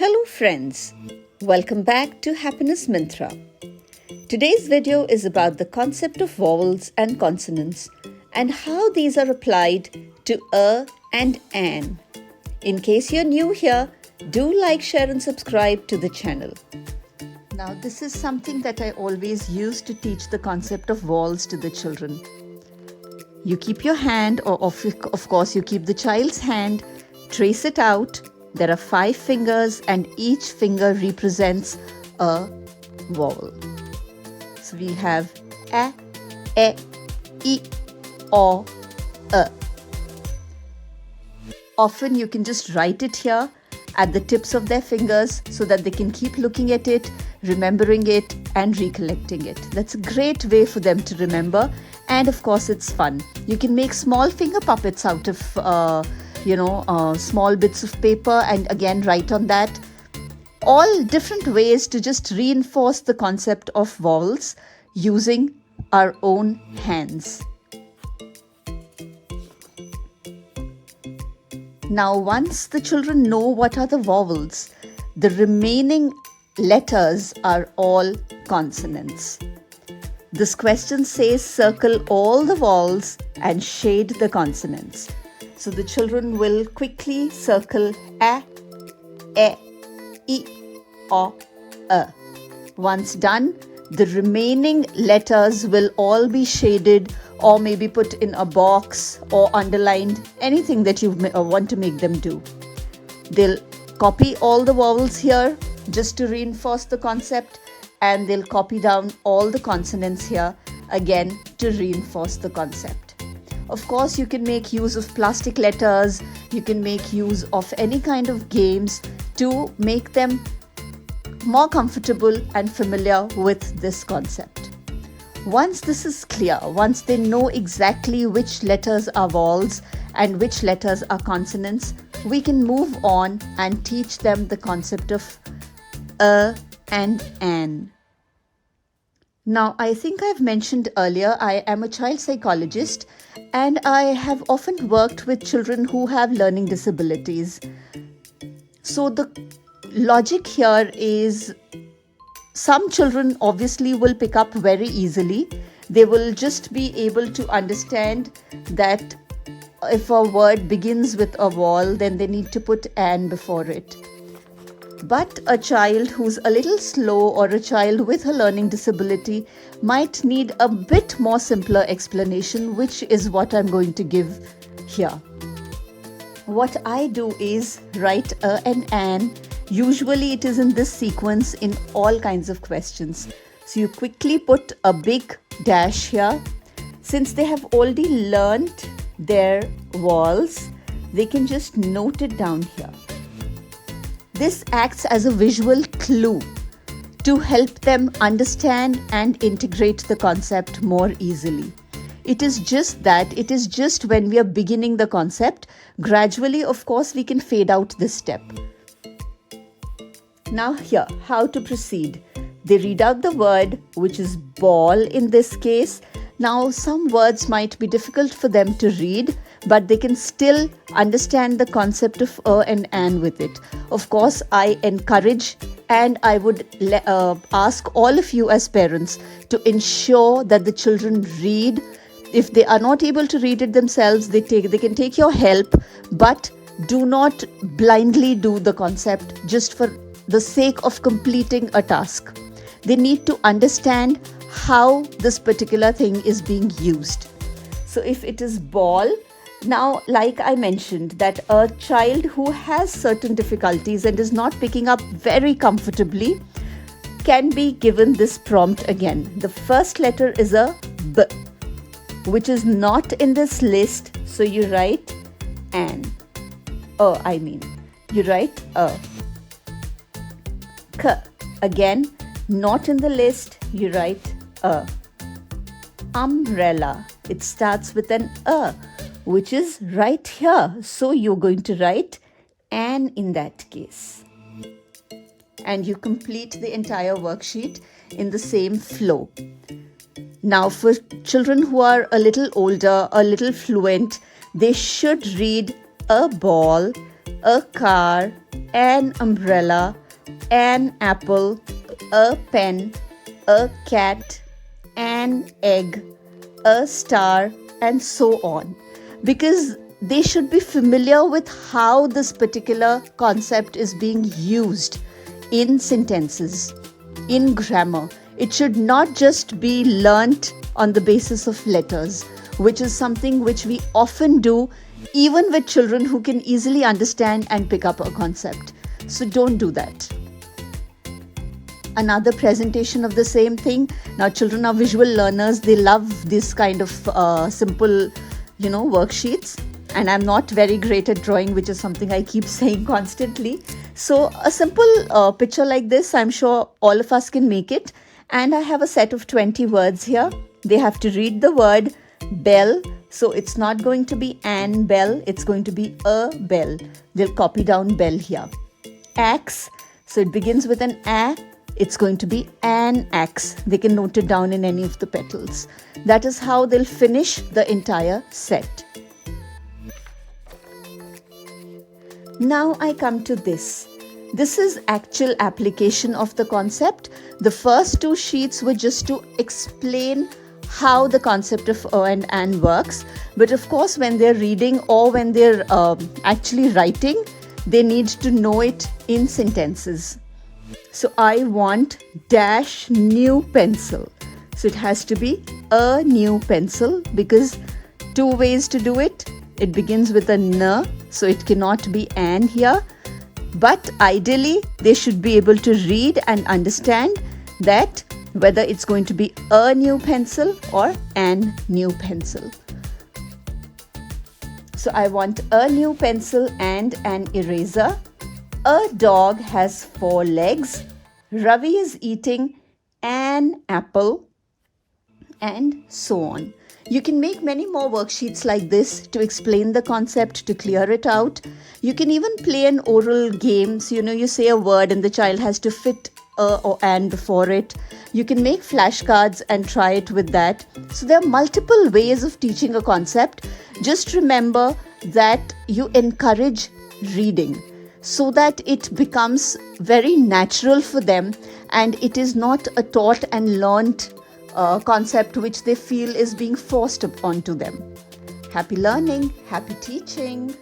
Hello friends, welcome back to Happiness Mantra. Today's video is about the concept of vowels and consonants and how these are applied to a and an. In case you're new here, do like, share and subscribe to the channel. Now this is something that I always use to teach the concept of vowels to the children. You keep your hand, or of course you keep the child's hand, trace it out. There are 5 fingers and each finger represents a vowel. So we have a, e, o, a. Often you can just write it here at the tips of their fingers so that they can keep looking at it, remembering it and recollecting it. That's a great way for them to remember, and of course it's fun. You can make small finger puppets out of small bits of paper and again write on that. All different ways to just reinforce the concept of vowels using our own hands. Now once the children know what are the vowels, the remaining letters are all consonants. This question says circle all the vowels and shade the consonants. So the children will quickly circle a, e, o, a. Once done, the remaining letters will all be shaded or maybe put in a box or underlined, anything that you want to make them do. They'll copy all the vowels here just to reinforce the concept, and they'll copy down all the consonants here again to reinforce the concept. Of course, you can make use of plastic letters, you can make use of any kind of games to make them more comfortable and familiar with this concept. Once this is clear, once they know exactly which letters are vowels and which letters are consonants, we can move on and teach them the concept of a and an. Now, I think I've mentioned earlier, I am a child psychologist and I have often worked with children who have learning disabilities. So the logic here is some children obviously will pick up very easily. They will just be able to understand that if a word begins with a vowel, then they need to put an before it. But a child who's a little slow or a child with a learning disability might need a bit more simpler explanation, which is what I'm going to give here. What I do is write a and an. Usually it is in this sequence in all kinds of questions. So you quickly put a big dash here. Since they have already learned their vowels, they can just note it down here. This acts as a visual clue to help them understand and integrate the concept more easily. It is just when we are beginning the concept. Gradually, of course, we can fade out this step. Now here, how to proceed. They read out the word, which is ball in this case. Now, some words might be difficult for them to read, but they can still understand the concept of a and an with it. Of course, I encourage and I would ask all of you as parents to ensure that the children read. If they are not able to read it themselves, they can take your help, but do not blindly do the concept just for the sake of completing a task. They need to understand how this particular thing is being used. So if it is ball, now like I mentioned that a child who has certain difficulties and is not picking up very comfortably can be given this prompt again. The first letter is a B, which is not in this list. So you write an. You write a. K, again, not in the list. You write a. Umbrella, it starts with an a, which is right here. So you're going to write an in that case. And you complete the entire worksheet in the same flow. Now for children who are a little older, a little fluent, they should read a ball, a car, an umbrella, an apple, a pen, a cat, an egg, a star, and so on. Because they should be familiar with how this particular concept is being used in sentences, in grammar. It should not just be learnt on the basis of letters, which is something which we often do even with children who can easily understand and pick up a concept. So don't do that. Another presentation of the same thing. Now children are visual learners. They love this kind of simple, worksheets. And I'm not very great at drawing, which is something I keep saying constantly. So a simple picture like this, I'm sure all of us can make it. And I have a set of 20 words here. They have to read the word bell. So it's not going to be an bell. It's going to be a bell. They'll copy down bell here. Axe. So it begins with an a. It's going to be an axe. They can note it down in any of the petals. That is how they'll finish the entire set. Now I come to this. This is actual application of the concept. The first two sheets were just to explain how the concept of and an works. But of course, when they're reading or when they're actually writing, they need to know it in sentences. So I want dash new pencil. So it has to be a new pencil because two ways to do it. It begins with a n, so it cannot be an here. But ideally, they should be able to read and understand that whether it's going to be a new pencil or an new pencil. So I want a new pencil and an eraser. A dog has 4 legs. Ravi is eating an apple, and so on. You can make many more worksheets like this to explain the concept, to clear it out. You can even play an oral game. So, you say a word and the child has to fit a or an before it. You can make flashcards and try it with that. So there are multiple ways of teaching a concept. Just remember that you encourage reading so that it becomes very natural for them and it is not a taught and learnt concept which they feel is being forced onto them. Happy learning, happy teaching.